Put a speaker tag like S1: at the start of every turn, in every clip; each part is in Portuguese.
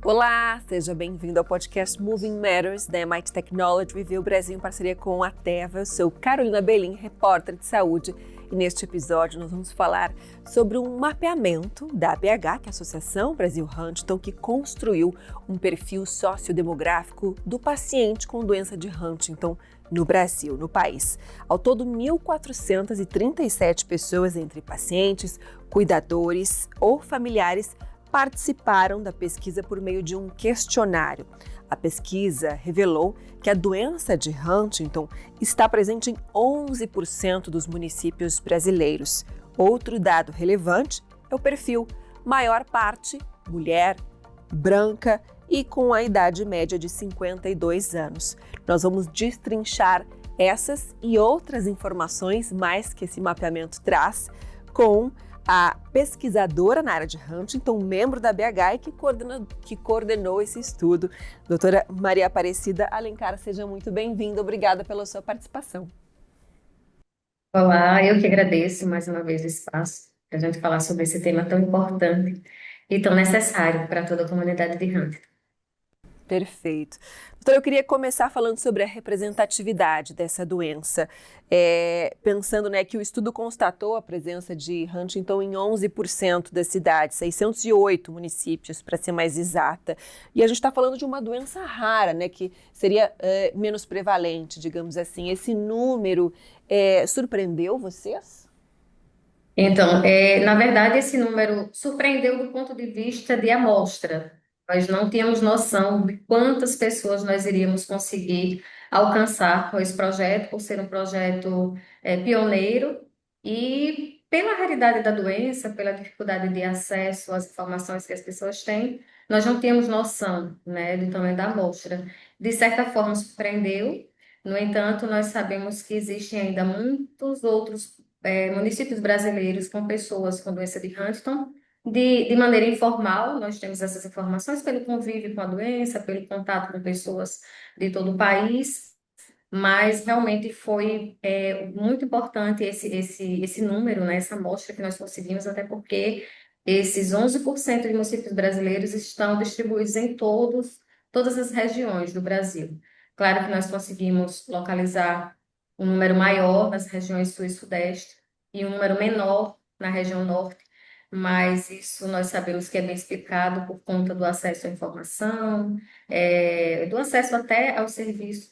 S1: Olá, seja bem-vindo ao podcast Moving Matters da MIT Technology Review Brasil em parceria com a Teva. Eu sou Carolina Belim, repórter de saúde, e neste episódio nós vamos falar sobre um mapeamento da ABH, que é a Associação Brasil Huntington, que construiu um perfil sociodemográfico do paciente com doença de Huntington no Brasil, no país. Ao todo, 1.437 pessoas, entre pacientes, cuidadores ou familiares, participaram da pesquisa por meio de um questionário. A pesquisa revelou que a doença de Huntington está presente em 11% dos municípios brasileiros. Outro dado relevante é o perfil, maior parte mulher, branca e com a idade média de 52 anos. Nós vamos destrinchar essas e outras informações mais que esse mapeamento traz com a pesquisadora na área de Huntington, membro da BH e que coordenou esse estudo, doutora Maria Aparecida Alencar. Seja muito bem-vinda, obrigada pela sua participação.
S2: Olá, eu que agradeço mais uma vez o espaço para a gente falar sobre esse tema tão importante e tão necessário para toda a comunidade de Huntington.
S1: Perfeito. Doutora, eu queria começar falando sobre a representatividade dessa doença, pensando que o estudo constatou a presença de Huntington em 11% das cidades, 608 municípios, para ser mais exata. E a gente está falando de uma doença rara, que seria menos prevalente, digamos assim. Esse número surpreendeu vocês?
S2: Então, na verdade, esse número surpreendeu do ponto de vista de amostra. Nós não tínhamos noção de quantas pessoas nós iríamos conseguir alcançar com esse projeto, por ser um projeto pioneiro e pela raridade da doença, pela dificuldade de acesso às informações que as pessoas têm, nós não tínhamos noção, né, do tamanho da amostra. De certa forma, surpreendeu. No entanto, nós sabemos que existem ainda muitos outros municípios brasileiros com pessoas com doença de Huntington. De maneira informal, nós temos essas informações pelo convívio com a doença, pelo contato com pessoas de todo o país, mas realmente foi muito importante esse número, né, essa amostra que nós conseguimos, até porque esses 11% de municípios brasileiros estão distribuídos em todas as regiões do Brasil. Claro que nós conseguimos localizar um número maior nas regiões sul e sudeste e um número menor na região norte, mas isso nós sabemos que é bem explicado por conta do acesso à informação, do acesso até aos serviços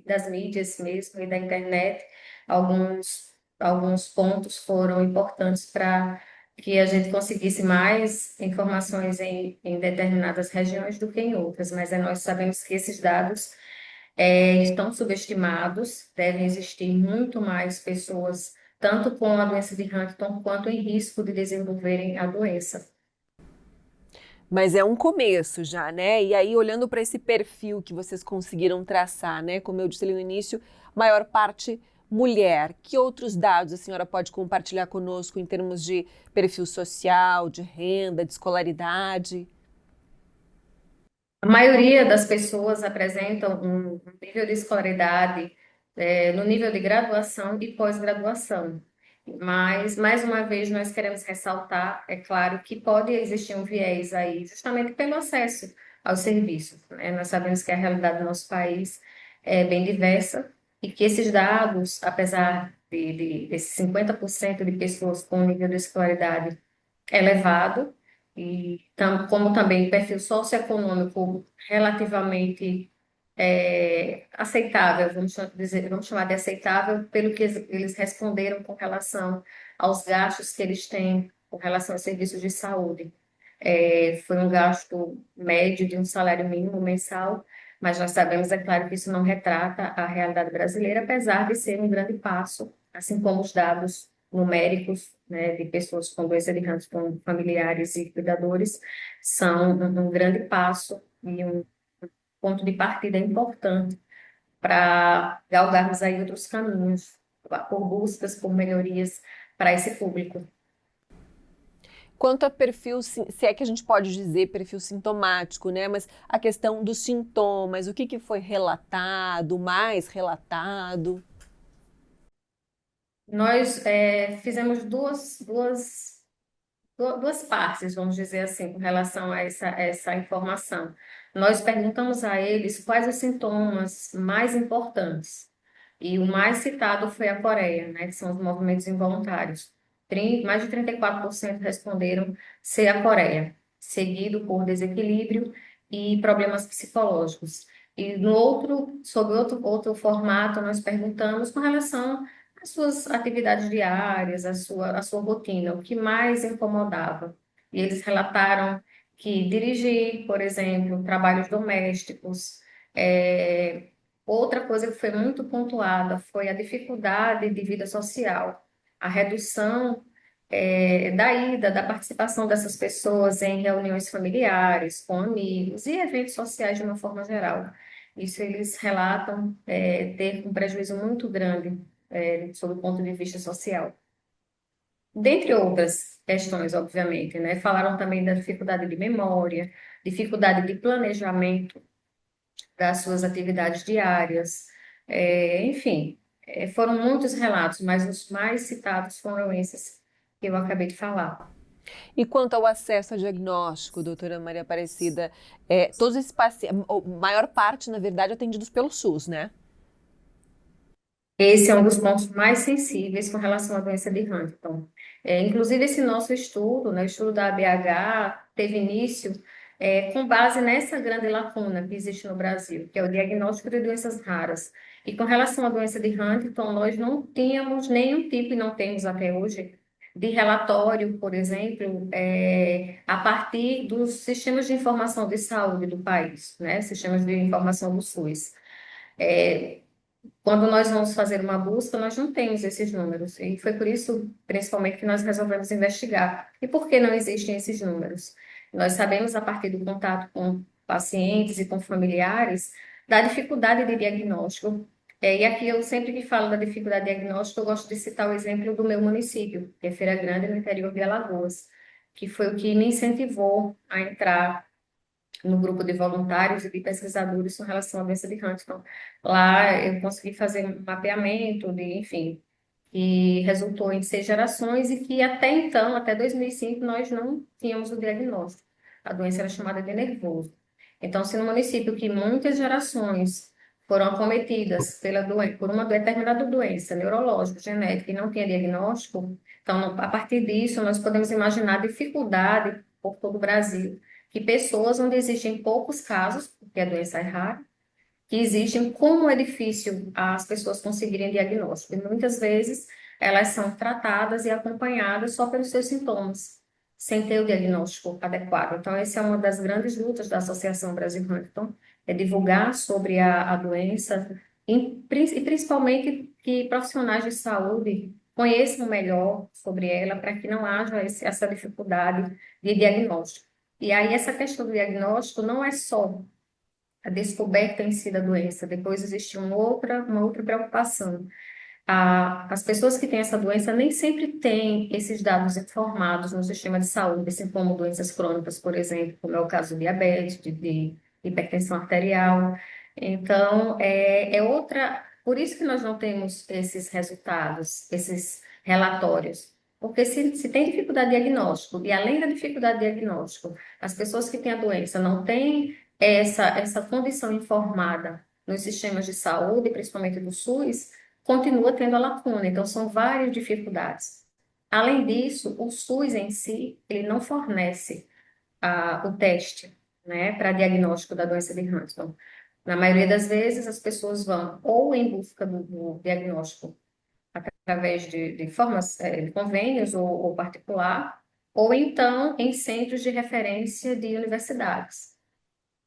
S2: das mídias mesmo e da internet. Alguns pontos foram importantes para que a gente conseguisse mais informações em determinadas regiões do que em outras, mas nós sabemos que esses dados estão subestimados, devem existir muito mais pessoas, tanto com a doença de Huntington, quanto em risco de desenvolverem a doença.
S1: Mas é um começo já, né? E aí, olhando para esse perfil que vocês conseguiram traçar, né? Como eu disse ali no início, maior parte mulher. Que outros dados a senhora pode compartilhar conosco em termos de perfil social, de renda, de escolaridade?
S2: A maioria das pessoas apresentam um nível de escolaridade no nível de graduação e pós-graduação. Mas, mais uma vez, nós queremos ressaltar, é claro, que pode existir um viés aí, justamente pelo acesso aos serviços, né? Nós sabemos que a realidade do nosso país é bem diversa e que esses dados, apesar desses 50% de pessoas com nível de escolaridade elevado, e como também perfil socioeconômico relativamente aceitável, vamos chamar de aceitável, pelo que eles responderam com relação aos gastos que eles têm com relação aos serviços de saúde. Foi um gasto médio de um salário mínimo mensal, mas nós sabemos, é claro, que isso não retrata a realidade brasileira, apesar de ser um grande passo, assim como os dados numéricos, né, de pessoas com doença de Huntington, familiares e cuidadores, são um grande passo e um ponto de partida importante para galgarmos aí outros caminhos, por buscas, por melhorias para esse público.
S1: Quanto a perfil, se é que a gente pode dizer perfil sintomático, né? Mas a questão dos sintomas, o que foi relatado, mais relatado?
S2: Nós fizemos duas partes, vamos dizer assim, com relação a essa informação. Nós perguntamos a eles quais os sintomas mais importantes. E o mais citado foi a Coreia, né, que são os movimentos involuntários. Mais de 34% responderam ser a Coreia, seguido por desequilíbrio e problemas psicológicos. E no sobre outro formato, nós perguntamos com relação as suas atividades diárias, a sua rotina, o que mais incomodava. E eles relataram que dirigir, por exemplo, trabalhos domésticos, é, outra coisa que foi muito pontuada foi a dificuldade de vida social, a redução, da participação dessas pessoas em reuniões familiares, com amigos e eventos sociais de uma forma geral. Isso eles relatam, ter um prejuízo muito grande sob o ponto de vista social. Dentre outras questões, obviamente, né? Falaram também da dificuldade de memória, dificuldade de planejamento das suas atividades diárias, enfim, foram muitos relatos, mas os mais citados foram esses que eu acabei de falar.
S1: E quanto ao acesso a diagnóstico, doutora Maria Aparecida, todos esses pacientes, a maior parte, na verdade, atendidos pelo SUS, né?
S2: Esse é um dos pontos mais sensíveis com relação à doença de Huntington. Inclusive, esse nosso estudo, né, o estudo da ABH, teve início com base nessa grande lacuna que existe no Brasil, que é o diagnóstico de doenças raras. E com relação à doença de Huntington, nós não tínhamos nenhum tipo, e não temos até hoje, de relatório, por exemplo, a partir dos sistemas de informação de saúde do país, né, sistemas de informação do SUS. Quando nós vamos fazer uma busca, nós não temos esses números. E foi por isso, principalmente, que nós resolvemos investigar. E por que não existem esses números? Nós sabemos, a partir do contato com pacientes e com familiares, da dificuldade de diagnóstico. E aqui eu sempre que falo da dificuldade de diagnóstico, eu gosto de citar o exemplo do meu município, que é Feira Grande, no interior de Alagoas, que foi o que me incentivou a entrar no grupo de voluntários e de pesquisadores com relação à doença de Huntington. Lá eu consegui fazer um mapeamento de, enfim, que resultou em 6 gerações e que até então, até 2005, nós não tínhamos o diagnóstico. A doença era chamada de nervoso. Então, se no município que muitas gerações foram acometidas por uma determinada doença neurológica, genética e não tinha diagnóstico, então, a partir disso, nós podemos imaginar a dificuldade por todo o Brasil que pessoas onde existem poucos casos, porque a doença é rara, que existem, como é difícil as pessoas conseguirem diagnóstico. E muitas vezes elas são tratadas e acompanhadas só pelos seus sintomas, sem ter o diagnóstico adequado. Então, essa é uma das grandes lutas da Associação Brasil Huntington, é divulgar sobre a doença e principalmente que profissionais de saúde conheçam melhor sobre ela para que não haja essa dificuldade de diagnóstico. E aí, essa questão do diagnóstico não é só a descoberta em si da doença, depois existe uma outra preocupação. As pessoas que têm essa doença nem sempre têm esses dados informados no sistema de saúde, assim como doenças crônicas, por exemplo, como é o caso do diabetes, de hipertensão arterial. Então, por isso que nós não temos esses resultados, esses relatórios. Porque se tem dificuldade de diagnóstico, e além da dificuldade de diagnóstico, as pessoas que têm a doença não têm essa condição informada nos sistemas de saúde, principalmente do SUS, continua tendo a lacuna. Então, são várias dificuldades. Além disso, o SUS em si, ele não fornece o teste, né, para diagnóstico da doença de Huntington. Na maioria das vezes, as pessoas vão ou em busca do diagnóstico através de formas, de convênios ou particular, ou então em centros de referência de universidades.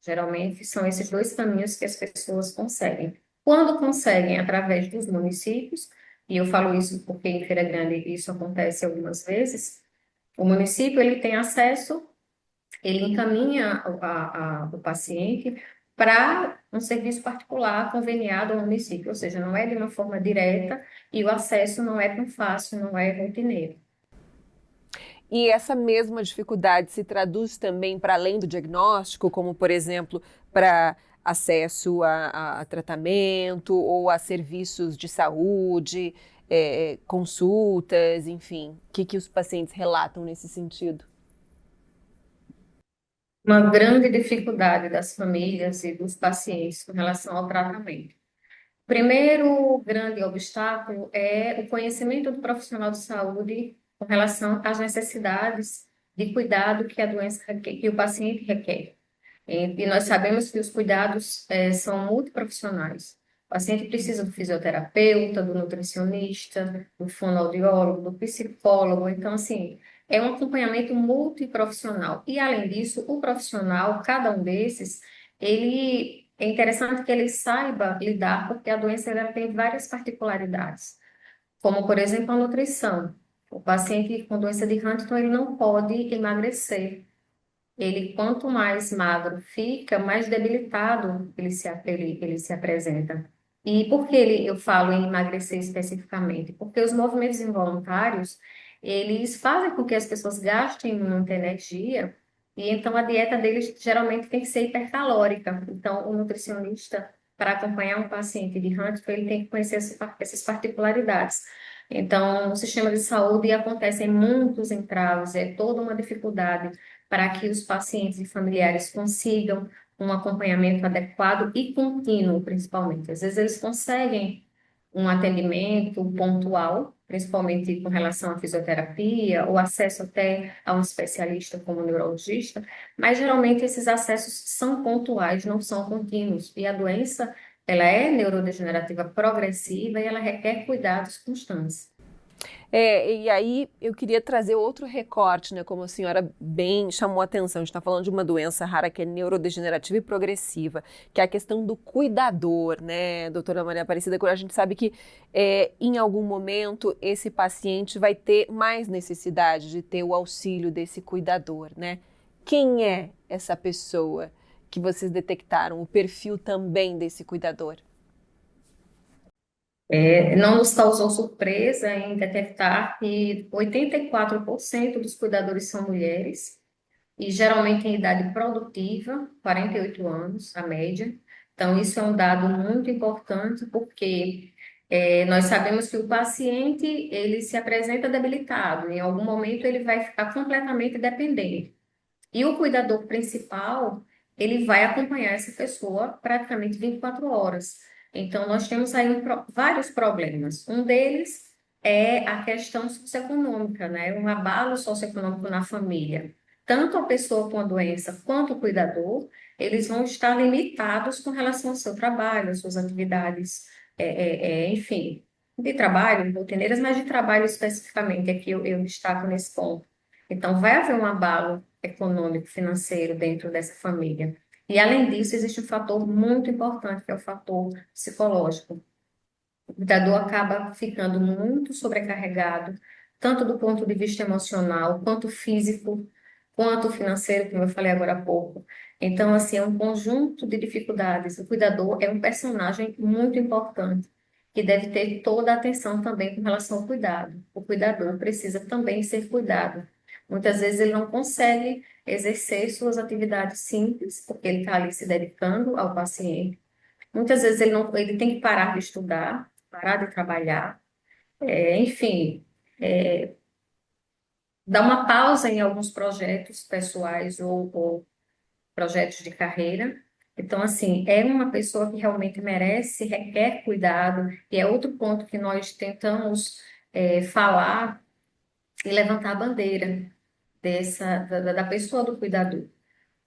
S2: Geralmente são esses dois caminhos que as pessoas conseguem. Quando conseguem através dos municípios, e eu falo isso porque em Feira Grande isso acontece algumas vezes, o município ele tem acesso, ele encaminha o paciente para um serviço particular conveniado ao município, ou seja, não é de uma forma direta e o acesso não é tão fácil, não é rotineiro.
S1: E essa mesma dificuldade se traduz também para além do diagnóstico, como, por exemplo, para acesso a tratamento ou a serviços de saúde. consultas, enfim? O que os pacientes relatam nesse sentido?
S2: Uma grande dificuldade das famílias e dos pacientes com relação ao tratamento. Primeiro grande obstáculo é o conhecimento do profissional de saúde com relação às necessidades de cuidado que a doença que o paciente requer. E nós sabemos que os cuidados são multiprofissionais. O paciente precisa do fisioterapeuta, do nutricionista, do fonoaudiólogo, do psicólogo. Então, assim, é um acompanhamento multiprofissional. E, além disso, o profissional, cada um desses, ele é interessante que ele saiba lidar, porque a doença ela tem várias particularidades, como, por exemplo, a nutrição. O paciente com doença de Huntington, ele não pode emagrecer. Ele, quanto mais magro fica, mais debilitado ele se apresenta. E por que eu falo em emagrecer especificamente? Porque os movimentos involuntários, eles fazem com que as pessoas gastem muita energia, e então a dieta deles geralmente tem que ser hipercalórica. Então, o nutricionista, para acompanhar um paciente de Huntington, ele tem que conhecer essas particularidades. Então, no sistema de saúde acontecem muitos entraves, é toda uma dificuldade para que os pacientes e familiares consigam um acompanhamento adequado e contínuo, principalmente. Às vezes eles conseguem um atendimento pontual, principalmente com relação à fisioterapia, ou acesso até a um especialista como neurologista, mas geralmente esses acessos são pontuais, não são contínuos, e a doença, ela é neurodegenerativa progressiva e ela requer cuidados constantes.
S1: E aí eu queria trazer outro recorte, né? Como a senhora bem chamou a atenção, a gente está falando de uma doença rara que é neurodegenerativa e progressiva, que é a questão do cuidador, né, doutora Maria Aparecida? A gente sabe que em algum momento esse paciente vai ter mais necessidade de ter o auxílio desse cuidador, né? Quem é essa pessoa que vocês detectaram, o perfil também desse cuidador?
S2: Não nos causou surpresa em detectar que 84% dos cuidadores são mulheres e geralmente em idade produtiva, 48 anos, a média. Então, isso é um dado muito importante porque nós sabemos que o paciente ele se apresenta debilitado, em algum momento ele vai ficar completamente dependente. E o cuidador principal, ele vai acompanhar essa pessoa praticamente 24 horas. Então, nós temos aí vários problemas. Um deles é a questão socioeconômica, né? Um abalo socioeconômico na família. Tanto a pessoa com a doença quanto o cuidador, eles vão estar limitados com relação ao seu trabalho, às suas atividades, enfim, de trabalho, rotineiras, mas de trabalho especificamente, aqui eu destaco nesse ponto. Então, vai haver um abalo econômico, financeiro dentro dessa família. E, além disso, existe um fator muito importante, que é o fator psicológico. O cuidador acaba ficando muito sobrecarregado, tanto do ponto de vista emocional, quanto físico, quanto financeiro, como eu falei agora há pouco. Então, assim, é um conjunto de dificuldades. O cuidador é um personagem muito importante, que deve ter toda a atenção também com relação ao cuidado. O cuidador precisa também ser cuidado. Muitas vezes ele não consegue exercer suas atividades simples, porque ele está ali se dedicando ao paciente. Muitas vezes ele tem que parar de estudar, parar de trabalhar, enfim, dar uma pausa em alguns projetos pessoais ou projetos de carreira. Então, assim, é uma pessoa que realmente merece, requer cuidado, e é outro ponto que nós tentamos falar e levantar a bandeira da pessoa do cuidador,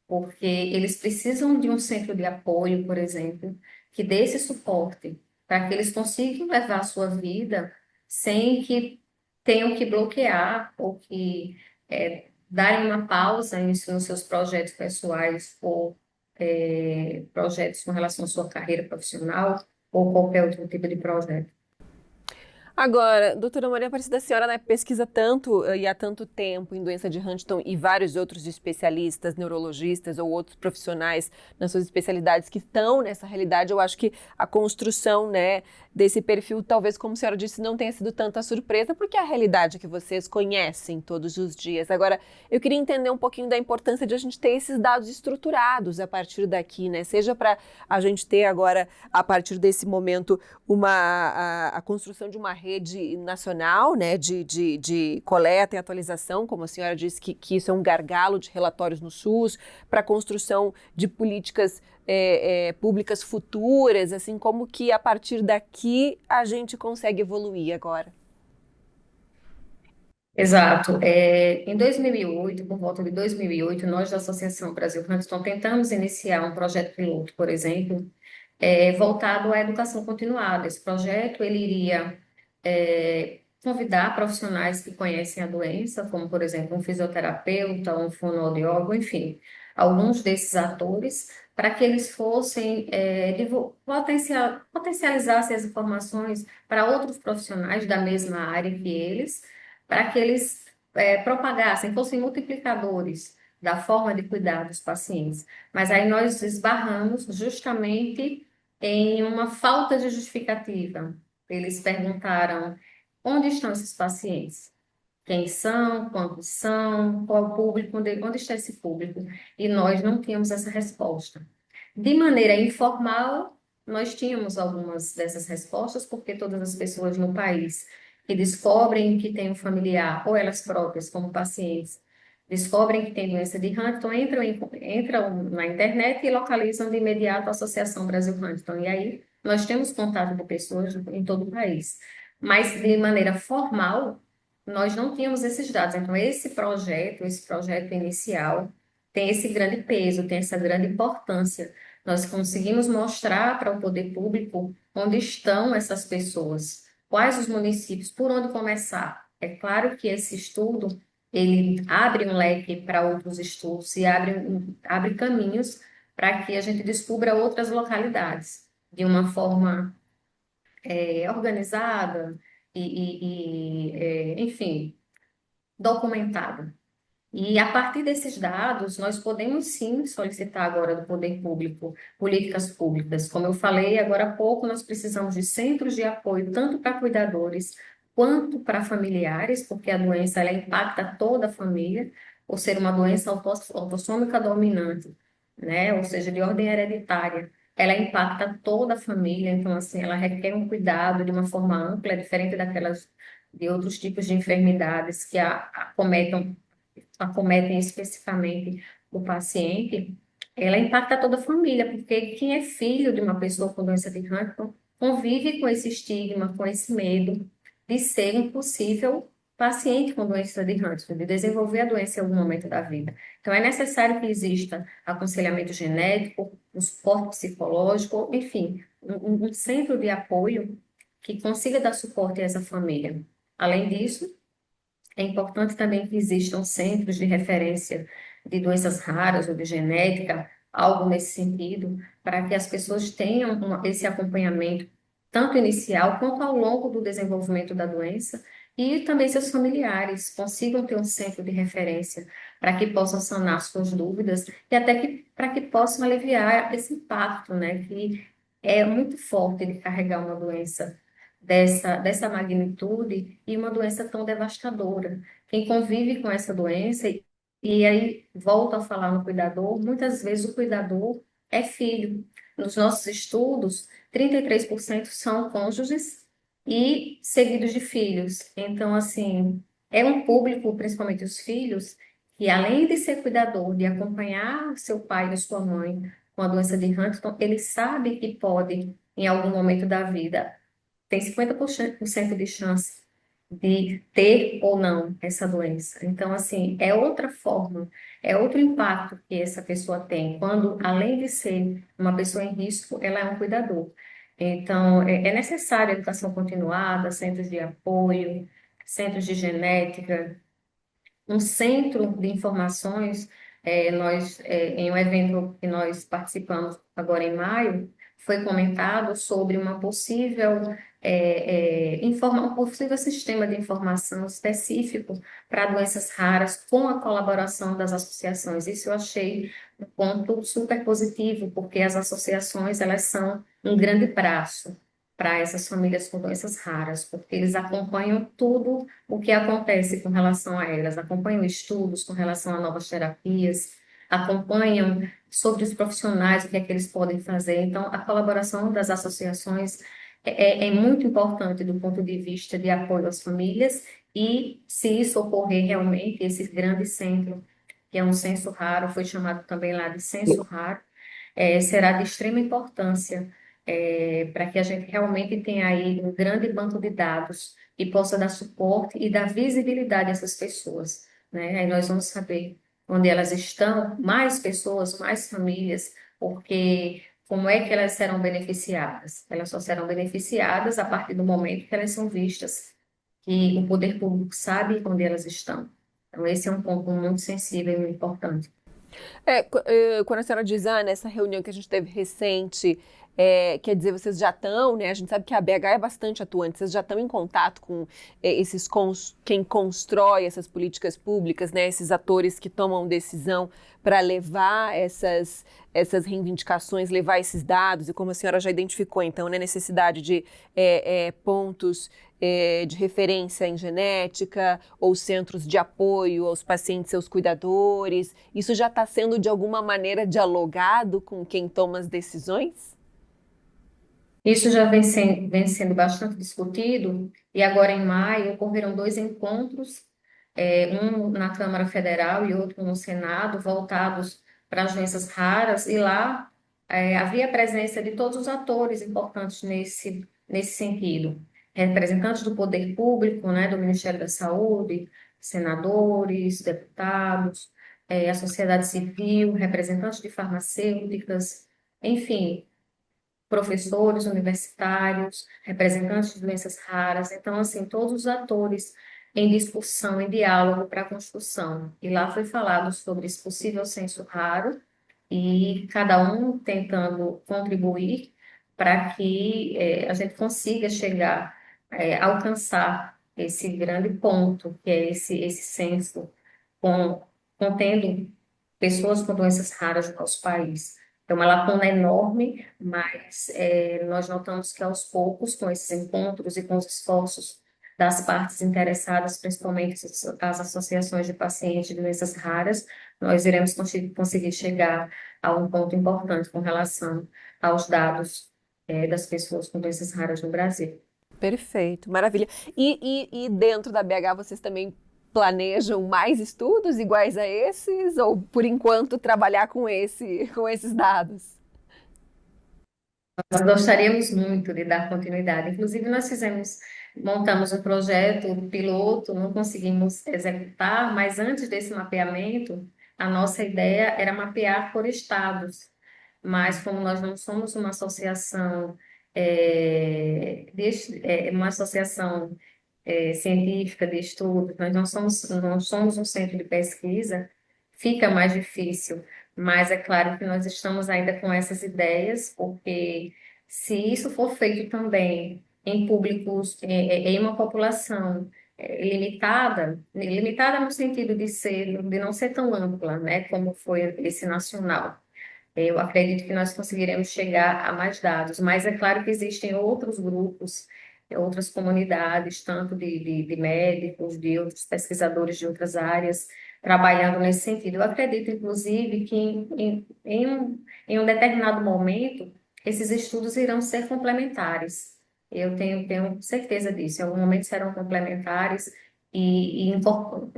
S2: porque eles precisam de um centro de apoio, por exemplo, que dê esse suporte para que eles consigam levar a sua vida sem que tenham que bloquear ou que darem uma pausa nos seus projetos pessoais ou projetos com relação à sua carreira profissional ou qualquer outro tipo de projeto.
S1: Agora, doutora Maria Aparecida, a senhora, né, pesquisa tanto e há tanto tempo em doença de Huntington e vários outros especialistas, neurologistas ou outros profissionais nas suas especialidades que estão nessa realidade. Eu acho que a construção, né, desse perfil, talvez, como a senhora disse, não tenha sido tanta surpresa, porque é a realidade que vocês conhecem todos os dias. Agora, eu queria entender um pouquinho da importância de a gente ter esses dados estruturados a partir daqui, né? Seja para a gente ter agora, a partir desse momento, a construção de uma rede nacional, né, de coleta e atualização, como a senhora disse, que isso é um gargalo de relatórios no SUS, para a construção de políticas públicas futuras, assim, como que a partir daqui a gente consegue evoluir agora?
S2: Exato. Em 2008, por volta de 2008, nós da Associação Brasil Huntington tentamos iniciar um projeto piloto, por exemplo, voltado à educação continuada. Esse projeto ele iria convidar profissionais que conhecem a doença, como, por exemplo, um fisioterapeuta, um fonoaudiólogo, enfim, alguns desses atores, para que eles fossem potencializassem as informações para outros profissionais da mesma área que eles, para que eles propagassem, fossem multiplicadores da forma de cuidar dos pacientes. Mas aí nós esbarramos justamente em uma falta de justificativa. Eles perguntaram: onde estão esses pacientes? Quem são? Quantos são? Qual é o público? Onde está esse público? E nós não tínhamos essa resposta. De maneira informal, nós tínhamos algumas dessas respostas, porque todas as pessoas no país que descobrem que tem um familiar, ou elas próprias, como pacientes, descobrem que tem doença de Huntington, entram na internet e localizam de imediato a Associação Brasil Huntington. E aí nós temos contato de pessoas em todo o país. Mas de maneira formal, nós não tínhamos esses dados. Então, esse projeto inicial, tem esse grande peso, tem essa grande importância. Nós conseguimos mostrar para o poder público onde estão essas pessoas, quais os municípios, por onde começar. É claro que esse estudo, ele abre um leque para outros estudos e abre caminhos para que a gente descubra outras localidades de uma forma organizada enfim, documentada. E a partir desses dados, nós podemos sim solicitar agora do poder público políticas públicas. Como eu falei agora há pouco, nós precisamos de centros de apoio tanto para cuidadores quanto para familiares, porque a doença ela impacta toda a família, por ser uma doença autossômica dominante, né? Ou seja, de ordem hereditária. Ela impacta toda a família, então assim, ela requer um cuidado de uma forma ampla, diferente daquelas de outros tipos de enfermidades que acometem especificamente o paciente, ela impacta toda a família, porque quem é filho de uma pessoa com doença de Huntington convive com esse estigma, com esse medo de ser um possível paciente com doença de Huntington, de desenvolver a doença em algum momento da vida. Então, é necessário que exista aconselhamento genético, um suporte psicológico, enfim, um centro de apoio que consiga dar suporte a essa família. Além disso, é importante também que existam centros de referência de doenças raras ou de genética, algo nesse sentido, para que as pessoas tenham esse acompanhamento, tanto inicial quanto ao longo do desenvolvimento da doença, e também seus familiares consigam ter um centro de referência para que possam sanar suas dúvidas e até para que possam aliviar esse impacto, né, que é muito forte de carregar uma doença dessa magnitude e uma doença tão devastadora. Quem convive com essa doença, e aí volto a falar no cuidador, muitas vezes o cuidador é filho. Nos nossos estudos, 33% são cônjuges e seguidos de filhos. Então, assim, é um público, principalmente os filhos, que além de ser cuidador, de acompanhar seu pai e sua mãe com a doença de Huntington, ele sabe que pode, em algum momento da vida, tem 50% de chance de ter ou não essa doença. Então, assim, é outra forma, é outro impacto que essa pessoa tem, quando, além de ser uma pessoa em risco, ela é um cuidador. Então, é necessária educação continuada, centros de apoio, centros de genética, um centro de informações. Em um evento que nós participamos agora em maio, foi comentado sobre um possível sistema de informação específico para doenças raras com a colaboração das associações. Isso eu achei um ponto super positivo, porque as associações elas são um grande braço para essas famílias com doenças raras, porque eles acompanham tudo o que acontece com relação a elas, acompanham estudos com relação a novas terapias, acompanham sobre os profissionais, o que é que eles podem fazer. Então, a colaboração das associações é muito importante do ponto de vista de apoio às famílias, e se isso ocorrer realmente, esse grande centro, que é um censo raro, foi chamado também lá de censo raro, será de extrema importância para que a gente realmente tenha aí um grande banco de dados e possa dar suporte e dar visibilidade a essas pessoas, né? Aí nós vamos saber onde elas estão, mais pessoas, mais famílias, porque como é que elas serão beneficiadas? Elas só serão beneficiadas a partir do momento que elas são vistas, que o poder público sabe onde elas estão. Então, esse é um ponto muito sensível e importante.
S1: Quando a senhora diz, nessa reunião que a gente teve recente, quer dizer, vocês já estão, né? A gente sabe que a BH é bastante atuante, vocês já estão em contato com quem constrói essas políticas públicas, né? Esses atores que tomam decisão para levar essas reivindicações, levar esses dados, e como a senhora já identificou, então, né, necessidade de pontos de referência em genética, ou centros de apoio aos pacientes e seus cuidadores. Isso já está sendo, de alguma maneira, dialogado com quem toma as decisões?
S2: Isso já vem sendo bastante discutido, e agora em maio ocorreram dois encontros, um na Câmara Federal e outro no Senado, voltados para as doenças raras, e lá havia a presença de todos os atores importantes nesse sentido. Representantes do poder público, né, do Ministério da Saúde, senadores, deputados, a sociedade civil, representantes de farmacêuticas, enfim, professores universitários, representantes de doenças raras. Então, assim, todos os atores em discussão, em diálogo para a construção. E lá foi falado sobre esse possível censo raro, e cada um tentando contribuir para que a gente consiga chegar, alcançar esse grande ponto, que é esse censo com, contendo pessoas com doenças raras no nosso país. É uma lacuna enorme, mas nós notamos que aos poucos, com esses encontros e com os esforços das partes interessadas, principalmente as associações de pacientes de doenças raras, nós iremos conseguir chegar a um ponto importante com relação aos dados das pessoas com doenças raras no Brasil.
S1: Perfeito, maravilha. E dentro da BH vocês também planejam mais estudos iguais a esses, ou por enquanto trabalhar com esses dados?
S2: Nós gostaríamos muito de dar continuidade. Inclusive, montamos um projeto piloto, não conseguimos executar, mas antes desse mapeamento, a nossa ideia era mapear por estados. Mas como nós não somos uma associação, uma associação científica de estudo, nós não somos um centro de pesquisa, fica mais difícil. Mas é claro que nós estamos ainda com essas ideias, porque se isso for feito também em públicos, em uma população limitada no sentido de não ser tão ampla, né, como foi esse nacional. Eu acredito que nós conseguiremos chegar a mais dados, mas é claro que existem outros grupos, outras comunidades, tanto de médicos, de outros pesquisadores de outras áreas, trabalhando nesse sentido. Eu acredito, inclusive, que em um determinado momento, esses estudos irão ser complementares. Eu tenho certeza disso. Em algum momento serão complementares e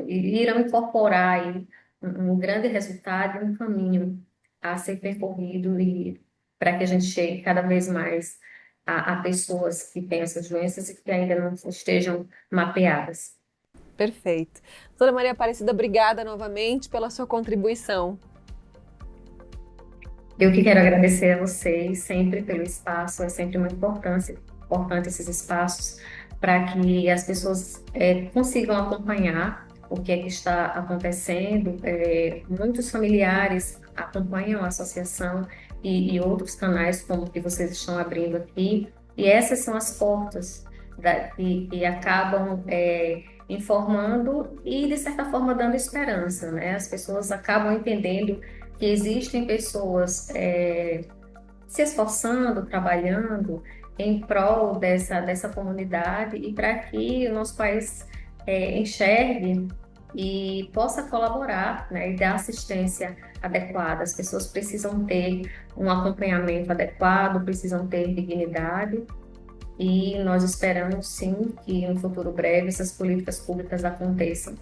S2: irão incorporar aí um grande resultado e um caminho a ser percorrido, e para que a gente chegue cada vez mais a pessoas que têm essas doenças e que ainda não estejam mapeadas.
S1: Perfeito. Doutora Maria Aparecida, obrigada novamente pela sua contribuição.
S2: Eu que quero agradecer a vocês sempre pelo espaço, é sempre muito importante esses espaços para que as pessoas consigam acompanhar o que é que está acontecendo. Muitos familiares acompanham a associação e outros canais como que vocês estão abrindo aqui, e essas são as portas que acabam informando e, de certa forma, dando esperança, né? As pessoas acabam entendendo que existem pessoas se esforçando, trabalhando em prol dessa comunidade e para que o nosso país enxergue e possa colaborar, né, e dar assistência adequada. As pessoas precisam ter um acompanhamento adequado, precisam ter dignidade e nós esperamos sim que no futuro breve essas políticas públicas aconteçam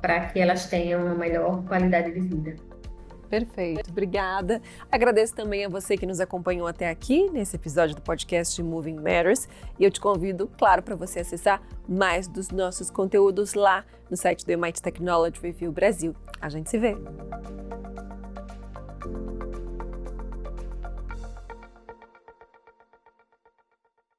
S2: para que elas tenham uma melhor qualidade de vida.
S1: Perfeito, obrigada. Agradeço também a você que nos acompanhou até aqui nesse episódio do podcast Moving Matters e eu te convido, claro, para você acessar mais dos nossos conteúdos lá no site do MIT Technology Review Brasil. A gente se vê!